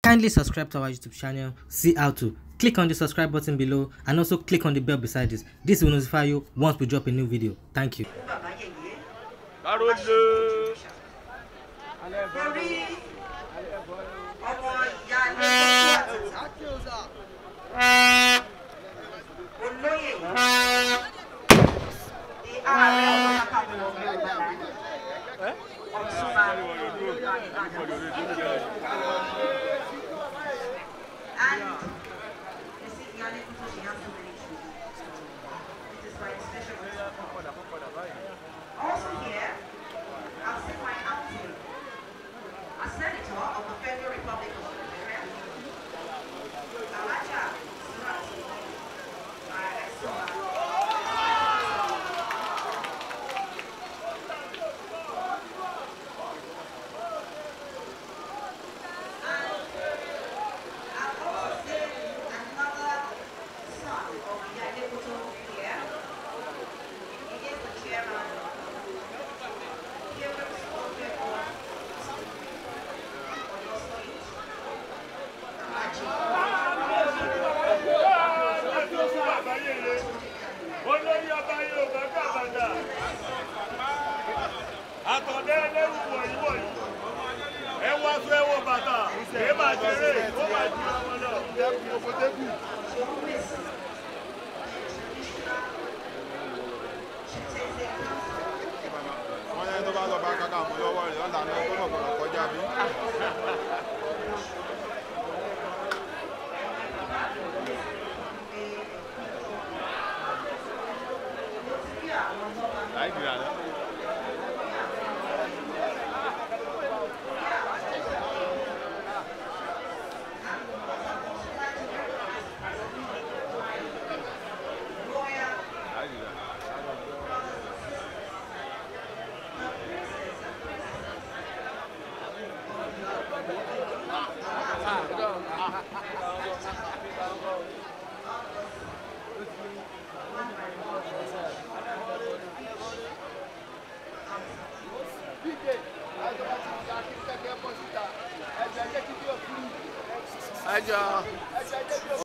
Kindly subscribe to our YouTube channel. See how to. Click on the subscribe button below and also click on the bell beside this. This will notify you once we drop a new video. Thank you. Also here, I'll say my outing. A senator of the Federal Republic of Nigeria,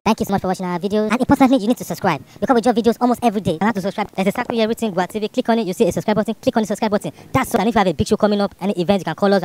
Thank you so much for watching our videos, and importantly you need to subscribe because we drop videos almost every day. And how to subscribe, there's a circle here written Gua TV. Click on it, you see a subscribe button. Click on the subscribe button. That's so, and if you have a big show coming up, any event, you can call us.